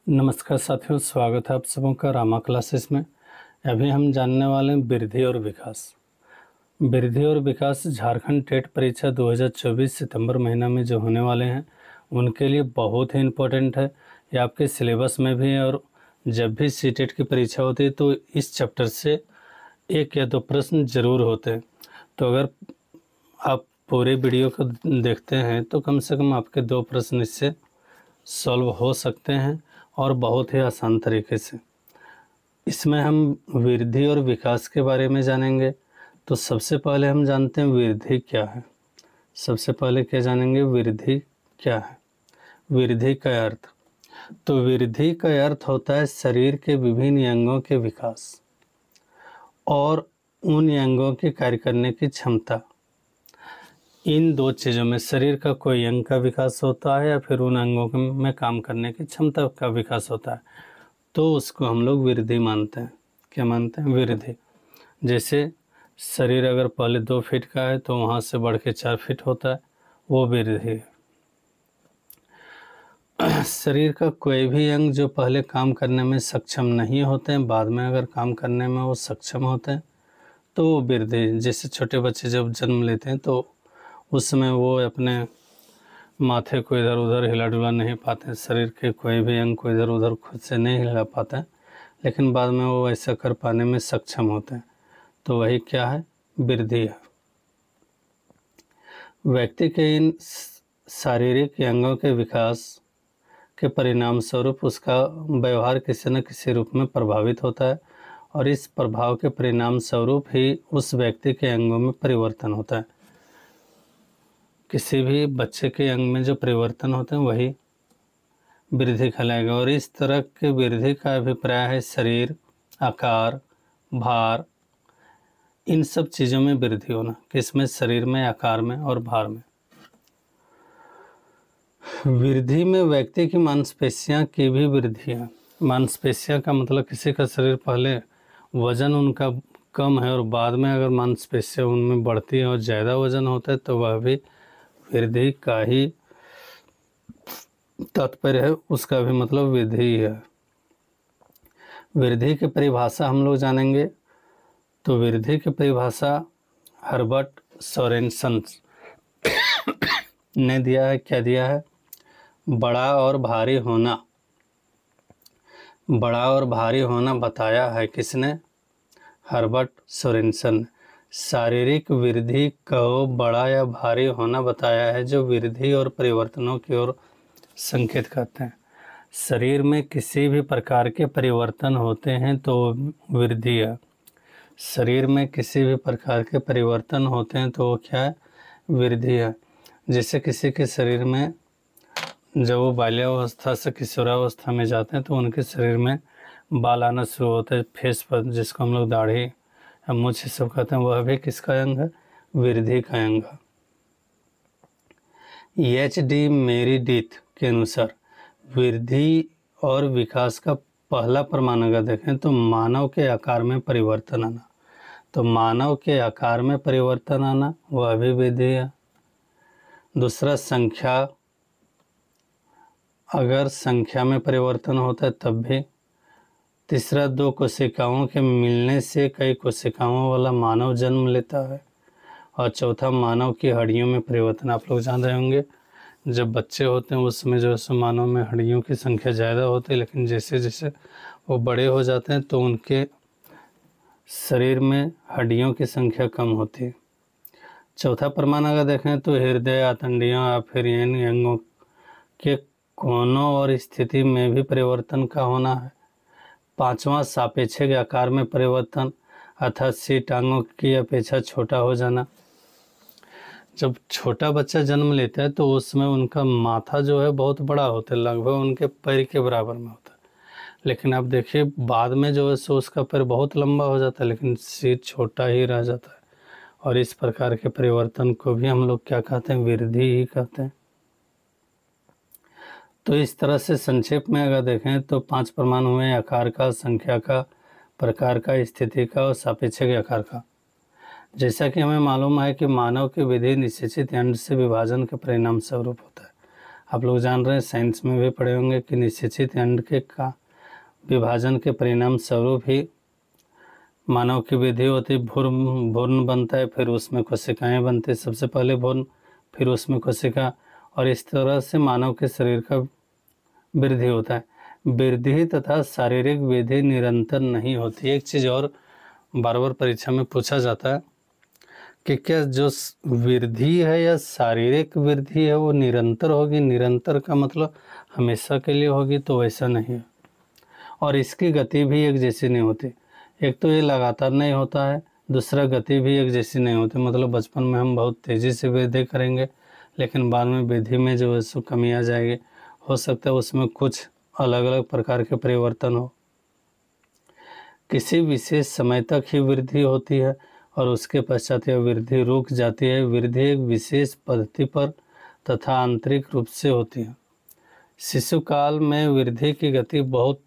नमस्कार साथियों, स्वागत है आप सबों का रामा क्लासेस में। अभी हम जानने वाले हैं वृद्धि और विकास। वृद्धि और विकास झारखंड टेट परीक्षा 2024 सितंबर महीना में जो होने वाले हैं उनके लिए बहुत ही इम्पोर्टेंट है। ये आपके सिलेबस में भी है और जब भी सीटेट की परीक्षा होती है तो इस चैप्टर से एक या दो प्रश्न जरूर होते हैं। तो अगर आप पूरे वीडियो को देखते हैं तो कम से कम आपके 2 प्रश्न इससे सॉल्व हो सकते हैं और बहुत ही आसान तरीके से। इसमें हम वृद्धि और विकास के बारे में जानेंगे। तो सबसे पहले हम जानते हैं वृद्धि क्या है। सबसे पहले क्या जानेंगे, वृद्धि क्या है। वृद्धि का अर्थ, तो वृद्धि का अर्थ होता है शरीर के विभिन्न अंगों के विकास और उन अंगों के कार्य करने की क्षमता। इन दो चीज़ों में शरीर का कोई अंग का विकास होता है या फिर उन अंगों में काम करने की क्षमता का विकास होता है, तो उसको हम लोग वृद्धि मानते हैं। क्या मानते हैं? वृद्धि। जैसे शरीर अगर पहले 2 फीट का है तो वहाँ से बढ़ के 4 फीट होता है, वो वृद्धि है। शरीर का कोई भी अंग जो पहले काम करने में सक्षम नहीं होते हैं, बाद में अगर काम करने में वो सक्षम होते हैं तो वो वृद्धि। जैसे छोटे बच्चे जब जन्म लेते हैं तो उस समय वो अपने माथे को इधर उधर हिला डुला नहीं पाते, शरीर के कोई भी अंग को इधर उधर खुद से नहीं हिला पाते, लेकिन बाद में वो ऐसा कर पाने में सक्षम होते हैं। तो वही क्या है? वृद्धि है। व्यक्ति के इन शारीरिक अंगों के विकास के परिणाम स्वरूप उसका व्यवहार किसी न किसी रूप में प्रभावित होता है और इस प्रभाव के परिणाम स्वरूप ही उस व्यक्ति के अंगों में परिवर्तन होता है। किसी भी बच्चे के अंग में जो परिवर्तन होते हैं वही वृद्धि कहलाएगा। और इस तरह के वृद्धि का अभिप्राय है शरीर, आकार, भार, इन सब चीज़ों में वृद्धि होना। किसमें? शरीर में, आकार में और भार में। वृद्धि में व्यक्ति की मांसपेशियां की भी वृद्धि है। मांसपेशियां का मतलब किसी का शरीर पहले वजन उनका कम है और बाद में अगर मांसपेशियां उनमें बढ़ती है और ज़्यादा वजन होता है तो वह भी वृद्धि का ही तात्पर्य है, उसका भी मतलब वृद्धि है। वृद्धि की परिभाषा हम लोग जानेंगे। तो वृद्धि की परिभाषा हर्बर्ट सोरेनसन ने दिया है। क्या दिया है? बड़ा और भारी होना। बड़ा और भारी होना बताया है किसने? हर्बर्ट सोरेनसन ने। शारीरिक वृद्धि को बड़ा या भारी होना बताया है, जो वृद्धि और परिवर्तनों की ओर संकेत करते हैं। शरीर में किसी भी प्रकार के परिवर्तन होते हैं तो वृद्धि है। शरीर में किसी भी प्रकार के परिवर्तन होते हैं तो वो क्या है? वृद्धि है। जैसे किसी के शरीर में जब वो बाल्यावस्था से किशोरावस्था में जाते हैं तो उनके शरीर में बाल आना शुरू होते हैं, फेस पर, जिसको हम लोग दाढ़ी या मूंछ सब कहते हैं, वह भी किसका अंग है? वृद्धि का अंग है। एच.डी. मेरिडिथ के अनुसार वृद्धि और विकास का पहला प्रमाण अगर देखें तो मानव के आकार में परिवर्तन आना। तो मानव के आकार में परिवर्तन आना वह भी वृद्धि है। दूसरा, संख्या, अगर संख्या में परिवर्तन होता है तब भी। तीसरा, 2 कोशिकाओं के मिलने से कई कोशिकाओं वाला मानव जन्म लेता है। और चौथा, मानव की हड्डियों में परिवर्तन। आप लोग जान रहे होंगे जब बच्चे होते हैं उस समय जो है मानव में हड्डियों की संख्या ज़्यादा होती है, लेकिन जैसे जैसे वो बड़े हो जाते हैं तो उनके शरीर में हड्डियों की संख्या कम होती है। चौथा प्रमाण अगर देखें तो हृदय, आंतड़ियों या फिर इन अंगों के कोनों और स्थिति में भी परिवर्तन का होना है। पांचवा, सापेक्षिक आकार में परिवर्तन, अर्थात सीट अंगों की अपेक्षा छोटा हो जाना। जब छोटा बच्चा जन्म लेता है तो उसमें उनका माथा जो है बहुत बड़ा होता है, लगभग उनके पैर के बराबर में होता है। लेकिन आप देखिए बाद में जो है सो उसका पैर बहुत लंबा हो जाता है लेकिन सिर छोटा ही रह जाता है। और इस प्रकार के परिवर्तन को भी हम लोग क्या कहते हैं? वृद्धि ही कहते हैं। तो इस तरह से संक्षेप में अगर देखें तो 5 प्रमाण हुए: आकार का, संख्या का, प्रकार का, स्थिति का और सापेक्षिक आकार का। जैसा कि हमें मालूम है कि मानव की विधि निषेचित अंड से विभाजन के परिणाम स्वरूप होता है। आप लोग जान रहे हैं, साइंस में भी पढ़े होंगे कि निषेचित अंड के का विभाजन के परिणाम स्वरूप ही मानव की वृद्धि होती है। भ्रूण बनता है, फिर उसमें कोशिकाएं बनती है, सबसे पहले भ्रूण फिर उसमें कोशिका, और इस तरह से मानव के शरीर का वृद्धि होता है। वृद्धि तथा शारीरिक वृद्धि निरंतर नहीं होती। एक चीज़ और बार बार परीक्षा में पूछा जाता है कि क्या जो वृद्धि है या शारीरिक वृद्धि है वो निरंतर होगी। निरंतर का मतलब हमेशा के लिए होगी, तो वैसा नहीं है। और इसकी गति भी एक जैसी नहीं होती। एक तो ये लगातार नहीं होता है, दूसरा गति भी एक जैसी नहीं होती। मतलब बचपन में हम बहुत तेज़ी से वृद्धि करेंगे, लेकिन बाद में वृद्धि में जो है सो कमी आ जाएगी। हो सकता है उसमें कुछ अलग अलग प्रकार के परिवर्तन हो। किसी विशेष समय तक ही वृद्धि होती है और उसके पश्चात यह वृद्धि रुक जाती है। वृद्धि एक विशेष पद्धति पर तथा आंतरिक रूप से होती है। शिशु काल में वृद्धि की गति बहुत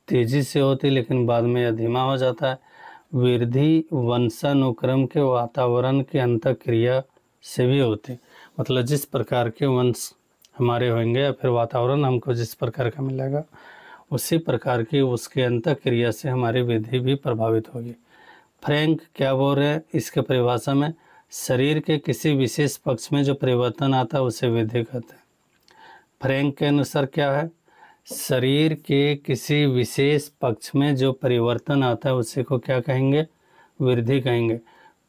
तेज़ी से होती है, लेकिन बाद में यह धीमा हो जाता है। वृद्धि वंशानुक्रम के वातावरण की अंतःक्रिया से भी होती है। मतलब जिस प्रकार के वंश हमारे होंगे या फिर वातावरण हमको जिस प्रकार का मिलेगा, उसी प्रकार की उसके अंतःक्रिया से हमारी वृद्धि भी प्रभावित होगी। फ्रैंक क्या बोल रहे हैं इसके परिभाषा में, शरीर के किसी विशेष पक्ष में जो परिवर्तन आता है उसे वृद्धि कहते हैं। फ्रैंक के अनुसार क्या है, शरीर के किसी विशेष पक्ष में जो परिवर्तन आता है उसे को क्या कहेंगे, वृद्धि कहेंगे।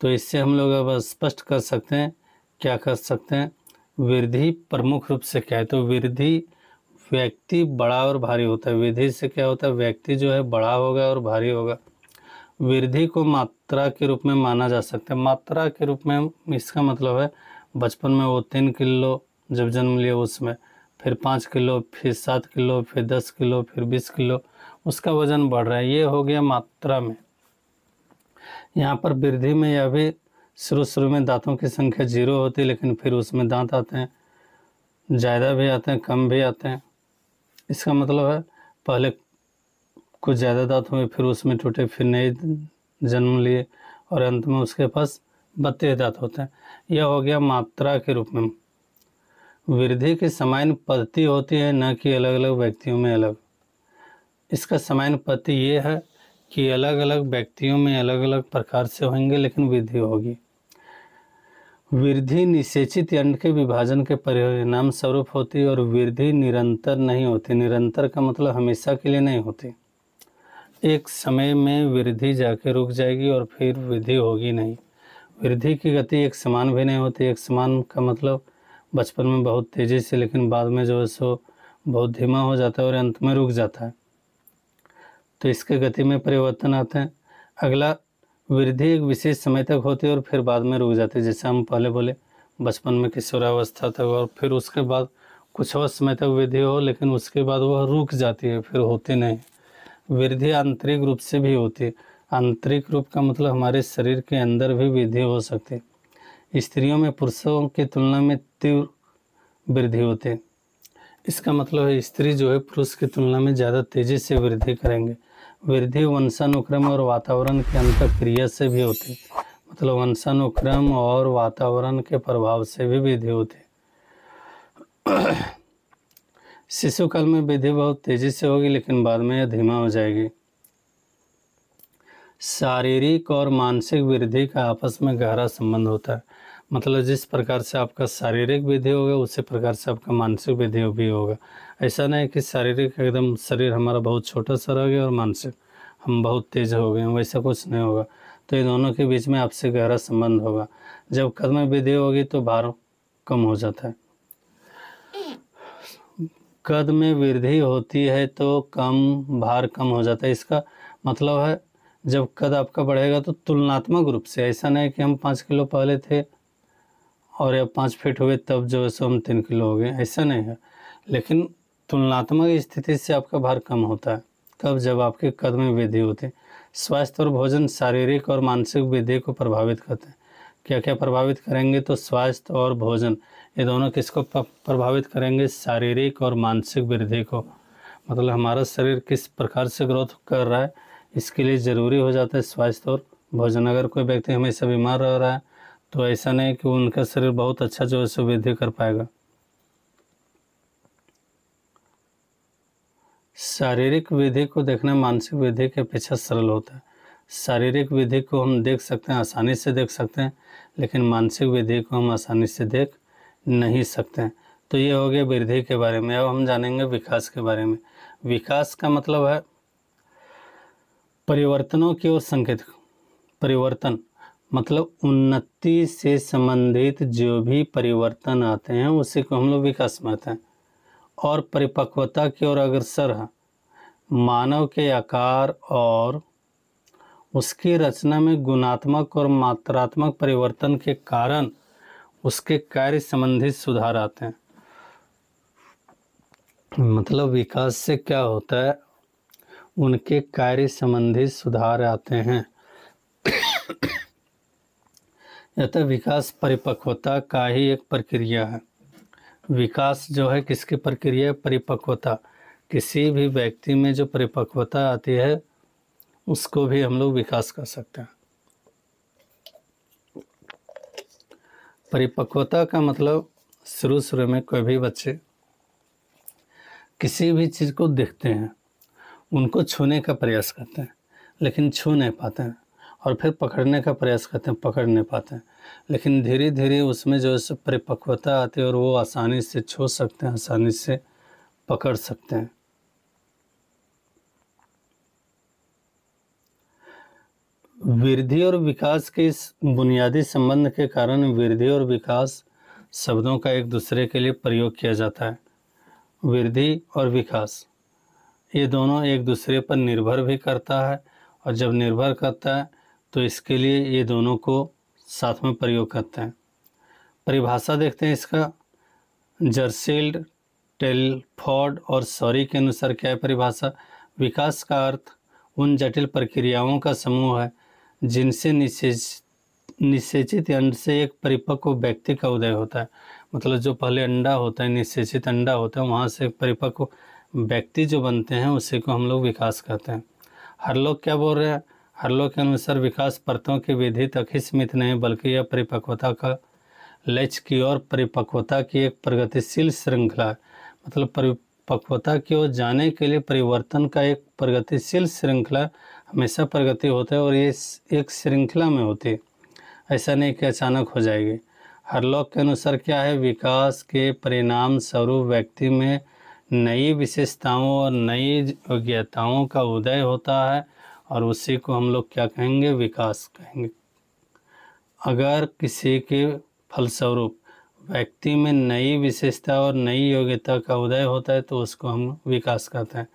तो इससे हम लोग अब स्पष्ट कर सकते हैं, क्या कर सकते हैं, वृद्धि प्रमुख रूप से क्या है। तो वृद्धि व्यक्ति बड़ा और भारी होता है। वृद्धि से क्या होता है, व्यक्ति जो है बड़ा होगा और भारी होगा। वृद्धि को मात्रा के रूप में माना जा सकता है। मात्रा के रूप में इसका मतलब है बचपन में वो 3 किलो जब जन्म लिया उसमें, फिर 5 किलो, फिर 7 किलो, फिर 10 किलो, फिर 20 किलो उसका वजन बढ़ रहा है। ये हो गया मात्रा में। यहाँ पर वृद्धि में यह भी शुरू में दांतों की संख्या 0 होती है, लेकिन फिर उसमें दांत आते हैं, ज़्यादा भी आते हैं, कम भी आते हैं। इसका मतलब है पहले कुछ ज़्यादा दांत हुए, फिर उसमें टूटे, फिर नए जन्म लिए और अंत में उसके पास 32 दांत होते हैं। यह हो गया मात्रा के रूप में। वृद्धि की समान पद्धति होती है, न कि अलग अलग व्यक्तियों में अलग। इसका समान पद्धति ये है कि अलग अलग व्यक्तियों में अलग अलग प्रकार से होंगे, लेकिन वृद्धि होगी। वृद्धि निषेचित अंड के विभाजन के परिणाम स्वरूप होती है और वृद्धि निरंतर नहीं होती। निरंतर का मतलब हमेशा के लिए नहीं होती। एक समय में वृद्धि जाके रुक जाएगी और फिर वृद्धि होगी नहीं। वृद्धि की गति एक समान भी नहीं होती। एक समान का मतलब बचपन में बहुत तेज़ी से, लेकिन बाद में जो है सो बहुत धीमा हो जाता है और अंत में रुक जाता है। तो इसके गति में परिवर्तन आते हैं। अगला, वृद्धि एक विशेष समय तक होती है और फिर बाद में रुक जाती है। जैसे हम पहले बोले बचपन में किशोरावस्था तक, और फिर उसके बाद कुछ और समय तक वृद्धि हो, लेकिन उसके बाद वह रुक जाती है, फिर होती नहीं। वृद्धि आंतरिक रूप से भी होती है। आंतरिक रूप का मतलब हमारे शरीर के अंदर भी वृद्धि हो सकती है। स्त्रियों में पुरुषों की तुलना में तीव्र वृद्धि होती है। इसका मतलब है स्त्री जो है पुरुष की तुलना में ज़्यादा तेज़ी से वृद्धि करेंगे। वृद्धि वंशानुक्रम और वातावरण की अंतःक्रिया से भी होती है। मतलब वंशानुक्रम और वातावरण के प्रभाव से भी वृद्धि होती है। शिशु काल में वृद्धि बहुत तेज़ी से होगी, लेकिन बाद में यह धीमा हो जाएगी। शारीरिक और मानसिक वृद्धि का आपस में गहरा संबंध होता है। मतलब जिस प्रकार से आपका शारीरिक वृद्धि होगा उसी प्रकार से आपका मानसिक वृद्धि भी होगा। ऐसा नहीं कि शारीरिक एकदम शरीर हमारा बहुत छोटा सा रह गया और मानसिक हम बहुत तेज़ हो गए, वैसा कुछ नहीं होगा। तो इन दोनों के बीच में आपसे गहरा संबंध होगा। जब कद में वृद्धि होगी तो भार कम हो जाता है। कद में वृद्धि होती है तो भार कम हो जाता है। इसका मतलब है जब कद आपका बढ़ेगा तो तुलनात्मक रूप से, ऐसा नहीं कि हम 5 किलो पहले थे और अब 5 फीट हुए तब जो है सो हम 3 किलो हो गए, ऐसा नहीं है। लेकिन तुलनात्मक स्थिति से आपका भार कम होता है। कब? जब आपके कद में वृद्धि होती है। स्वास्थ्य और भोजन शारीरिक और मानसिक वृद्धि को प्रभावित करते हैं। क्या क्या प्रभावित करेंगे? तो स्वास्थ्य और भोजन, ये दोनों किसको प्रभावित करेंगे? शारीरिक और मानसिक वृद्धि को। मतलब हमारा शरीर किस प्रकार से ग्रोथ कर रहा है, इसके लिए ज़रूरी हो जाता है स्वास्थ्य और भोजन। अगर कोई व्यक्ति हमेशा बीमार रह रहा है तो ऐसा नहीं कि उनका शरीर बहुत अच्छा जो है सो वृद्धि कर पाएगा। शारीरिक विधि को देखना मानसिक विधि के अपेक्षा सरल होता है। शारीरिक विधि को हम देख सकते हैं, आसानी से देख सकते हैं, लेकिन मानसिक विधि को हम आसानी से देख नहीं सकते हैं। तो ये हो गया वृद्धि के बारे में। अब हम जानेंगे विकास के बारे में। विकास का मतलब है परिवर्तनों की ओर संकेत। परिवर्तन मतलब उन्नति से संबंधित जो भी परिवर्तन आते हैं उसी को हम लोग विकास मानते हैं। और परिपक्वता की ओर अग्रसर है। मानव के आकार और उसकी रचना में गुणात्मक और मात्रात्मक परिवर्तन के कारण उसके कार्य संबंधी सुधार आते हैं। मतलब विकास से क्या होता है, उनके कार्य संबंधी सुधार आते हैं। अतः विकास परिपक्वता का ही एक प्रक्रिया है। विकास जो है किसकी प्रक्रिया है? परिपक्वता। किसी भी व्यक्ति में जो परिपक्वता आती है उसको भी हम लोग विकास कर सकते हैं। परिपक्वता का मतलब शुरू में कोई भी बच्चे किसी भी चीज़ को देखते हैं, उनको छूने का प्रयास करते हैं लेकिन छू नहीं पाते हैं, और फिर पकड़ने का प्रयास करते हैं, पकड़ नहीं पाते हैं। लेकिन धीरे धीरे उसमें जो है परिपक्वता आती है और वो आसानी से छू सकते हैं, आसानी से पकड़ सकते हैं। वृद्धि और विकास के इस बुनियादी संबंध के कारण वृद्धि और विकास शब्दों का एक दूसरे के लिए प्रयोग किया जाता है। वृद्धि और विकास ये दोनों एक दूसरे पर निर्भर भी करता है, और जब निर्भर करता है तो इसके लिए ये दोनों को साथ में प्रयोग करते हैं। परिभाषा देखते हैं इसका। जर्सील्ड, टेलफोर्ड और सॉरी के अनुसार क्या है परिभाषा? विकास का अर्थ उन जटिल प्रक्रियाओं का समूह है जिनसे निषेचित अंड से एक परिपक्व व्यक्ति का उदय होता है। मतलब जो पहले अंडा होता है, निषेचित अंडा होता है, वहाँ से परिपक्व व्यक्ति जो बनते हैं उसी को हम लोग विकास कहते हैं। हरलोक क्या बोल रहे हैं? हरलोक के अनुसार विकास परतों की विधि तक ही सीमित नहीं बल्कि यह परिपक्वता का लक्ष्य की ओर परिपक्वता की एक प्रगतिशील श्रृंखला है। मतलब परिपक्वता की ओर जाने के लिए परिवर्तन का एक प्रगतिशील श्रृंखला हमेशा प्रगति होता है, और ये एक श्रृंखला में होती है, ऐसा नहीं कि अचानक हो जाएगी। हरलोक के अनुसार क्या है? विकास के परिणाम स्वरूप व्यक्ति में नई विशेषताओं और नई योग्यताओं का उदय होता है, और उसी को हम लोग क्या कहेंगे? विकास कहेंगे। अगर किसी के फलस्वरूप व्यक्ति में नई विशेषता और नई योग्यता का उदय होता है तो उसको हम विकास कहते हैं।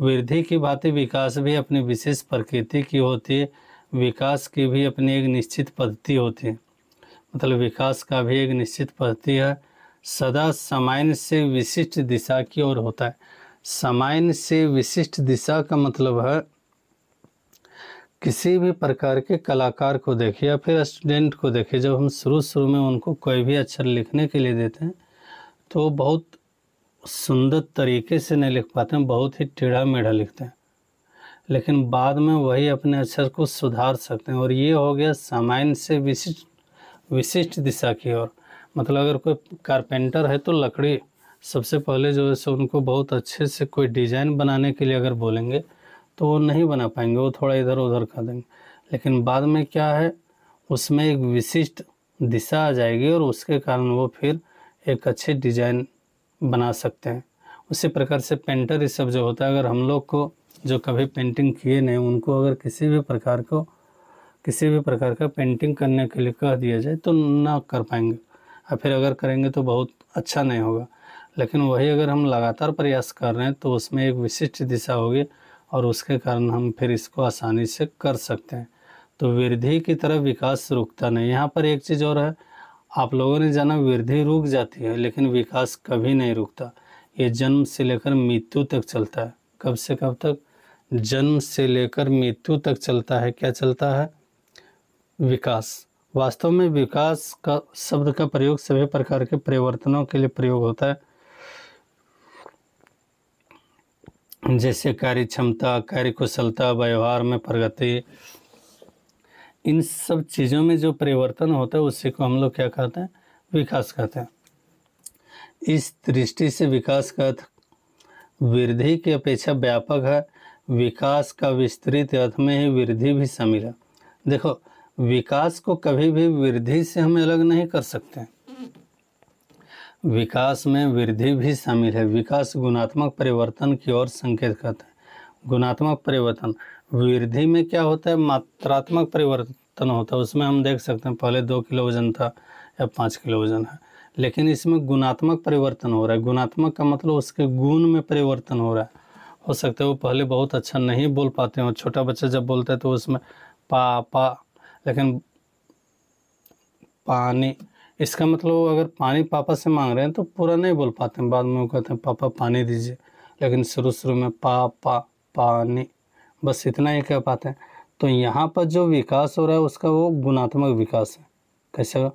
वृद्धि की भांति विकास भी अपनी विशेष प्रकृति की होती है। विकास की भी अपनी एक निश्चित पद्धति होती है। मतलब विकास का भी एक निश्चित पद्धति है, सदा सामान्य से विशिष्ट दिशा की ओर होता है। सामान्य से विशिष्ट दिशा का मतलब है किसी भी प्रकार के कलाकार को देखिए या फिर स्टूडेंट को देखिए, जब हम शुरू में उनको कोई भी अक्षर लिखने के लिए देते हैं तो बहुत सुंदर तरीके से नहीं लिख पाते हैं, बहुत ही टेढ़ा मेढ़ा लिखते हैं, लेकिन बाद में वही अपने अक्षर को सुधार सकते हैं। और ये हो गया सामान्य से विशिष्ट दिशा की ओर। मतलब अगर कोई कारपेंटर है तो लकड़ी सबसे पहले जो है सो उनको बहुत अच्छे से कोई डिज़ाइन बनाने के लिए अगर बोलेंगे तो वो नहीं बना पाएंगे, वो थोड़ा इधर उधर कर देंगे। लेकिन बाद में क्या है, उसमें एक विशिष्ट दिशा आ जाएगी और उसके कारण वो फिर एक अच्छे डिज़ाइन बना सकते हैं। उसी प्रकार से पेंटर ये सब जो होता है, अगर हम लोग को जो कभी पेंटिंग किए नहीं उनको अगर किसी भी प्रकार का पेंटिंग करने के लिए कह दिया जाए तो ना कर पाएंगे, और फिर अगर करेंगे तो बहुत अच्छा नहीं होगा। लेकिन वही अगर हम लगातार प्रयास कर रहे हैं तो उसमें एक विशिष्ट दिशा होगी और उसके कारण हम फिर इसको आसानी से कर सकते हैं। तो वृद्धि की तरफ विकास रुकता नहीं। यहाँ पर एक चीज़ और है, आप लोगों ने जाना वृद्धि रुक जाती है लेकिन विकास कभी नहीं रुकता। ये जन्म से लेकर मृत्यु तक चलता है। कब से कब तक? जन्म से लेकर मृत्यु तक चलता है। क्या चलता है? विकास। वास्तव में विकास का शब्द का प्रयोग सभी प्रकार के परिवर्तनों के लिए प्रयोग होता है, जैसे कार्य क्षमता, कार्य कुशलता, व्यवहार में प्रगति। इन सब चीज़ों में जो परिवर्तन होता है उसी को हम लोग क्या कहते हैं? विकास कहते हैं। इस दृष्टि से विकास का अर्थ वृद्धि की अपेक्षा व्यापक है, विकास का विस्तृत अर्थ में ही वृद्धि भी शामिल है। देखो, विकास को कभी भी वृद्धि से हम अलग नहीं कर सकते, विकास में वृद्धि भी शामिल है। विकास गुणात्मक परिवर्तन की ओर संकेत करता है। गुणात्मक परिवर्तन, वृद्धि में क्या होता है, मात्रात्मक परिवर्तन होता है, उसमें हम देख सकते हैं पहले 2 किलो वजन था या 5 किलो वजन है, लेकिन इसमें गुणात्मक परिवर्तन हो रहा है। गुणात्मक का मतलब उसके गुण में परिवर्तन हो रहा है। हो सकता है वो पहले बहुत अच्छा नहीं बोल पाते हो, छोटा बच्चा जब बोलता है तो उसमें पा, लेकिन पानी, इसका मतलब अगर पानी पापा से मांग रहे हैं तो पूरा नहीं बोल पाते हैं, बाद में वो कहते हैं पापा पानी दीजिए, लेकिन शुरू में पानी, बस इतना ही कह पाते हैं। तो यहाँ पर जो विकास हो रहा है उसका वो गुणात्मक विकास है। कैसे?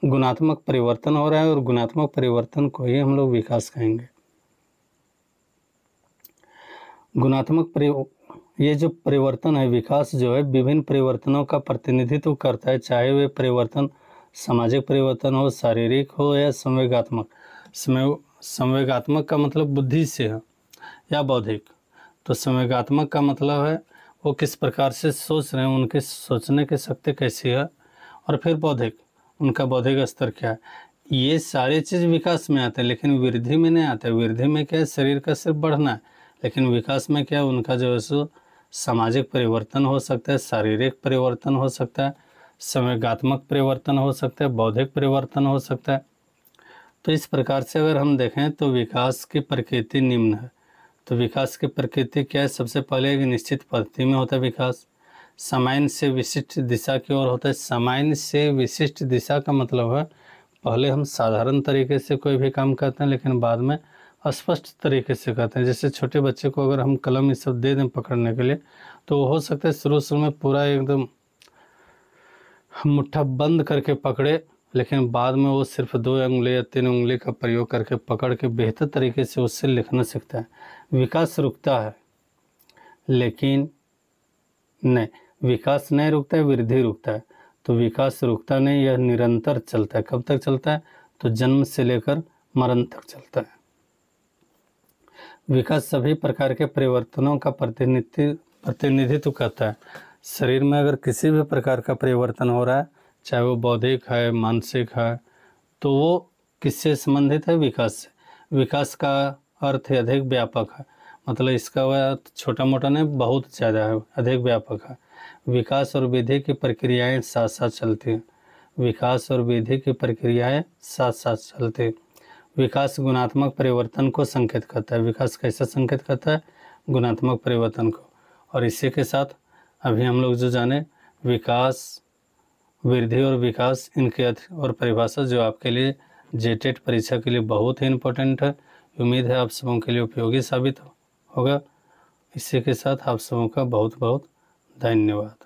गुणात्मक परिवर्तन हो रहा है, और गुणात्मक परिवर्तन को ही हम लोग विकास कहेंगे। ये जो परिवर्तन है, विकास जो है, विभिन्न परिवर्तनों का प्रतिनिधित्व करता है, चाहे वे परिवर्तन सामाजिक परिवर्तन हो, शारीरिक हो या संवेगात्मक। संवेगात्मक का मतलब बुद्धि से है या बौद्धिक, तो संवेगात्मक का मतलब है वो किस प्रकार से सोच रहे हैं, उनके सोचने की शक्ति कैसी है, और फिर बौद्धिक, उनका बौद्धिक स्तर क्या है। ये सारी चीज़ विकास में आते हैं, लेकिन वृद्धि में नहीं आते। वृद्धि में क्या है, शरीर का सिर्फ बढ़ना है, लेकिन विकास में क्या है, उनका जो है सो सामाजिक परिवर्तन हो सकता है, शारीरिक परिवर्तन हो सकता है, संवेगात्मक परिवर्तन हो सकता है, बौद्धिक परिवर्तन हो सकता है। तो इस प्रकार से अगर हम देखें तो विकास की प्रकृति निम्न है। तो विकास की प्रकृति क्या है? सबसे पहले एक निश्चित पद्धति में होता है विकास, सामान्य से विशिष्ट दिशा की ओर होता है। सामान्य से विशिष्ट दिशा का मतलब है पहले हम साधारण तरीके से कोई भी काम करते हैं, लेकिन बाद में स्पष्ट तरीके से करते हैं। जैसे छोटे बच्चे को अगर हम कलम ये सब दे दें पकड़ने के लिए, तो हो सकता है शुरू में पूरा एकदम मुट्ठा बंद करके पकड़े, लेकिन बाद में वो सिर्फ 2 उंगली या 3 उंगली का प्रयोग करके पकड़ के बेहतर तरीके से उससे लिखना सीखता है। विकास रुकता है, लेकिन नहीं, विकास नहीं रुकता है, वृद्धि रुकता है। तो विकास रुकता नहीं, यह निरंतर चलता है। कब तक चलता है? तो जन्म से लेकर मरण तक चलता है। विकास सभी प्रकार के परिवर्तनों का प्रतिनिधित्व करता है। शरीर में अगर किसी भी प्रकार का परिवर्तन हो रहा है, चाहे वो बौद्धिक है, मानसिक है, तो वो किससे संबंधित है? विकास से। विकास का अर्थ है अधिक व्यापक है, मतलब इसका वह छोटा मोटा नहीं, बहुत ज़्यादा है, अधिक व्यापक है। विकास और वृद्धि की प्रक्रियाएं साथ साथ चलती हैं। विकास और वृद्धि की प्रक्रियाएं साथ साथ चलती हैं। विकास गुणात्मक परिवर्तन को संकेत करता है। विकास कैसा संकेत करता है? गुणात्मक परिवर्तन को। और इसी के साथ अभी हम लोग जो जाने विकास, वृद्धि और विकास, इनके अर्थ और परिभाषा जो आपके लिए जेटेट परीक्षा के लिए बहुत ही इम्पोर्टेंट है। उम्मीद है आप सबों के लिए उपयोगी साबित होगा। इसी के साथ आप सबों का बहुत बहुत धन्यवाद।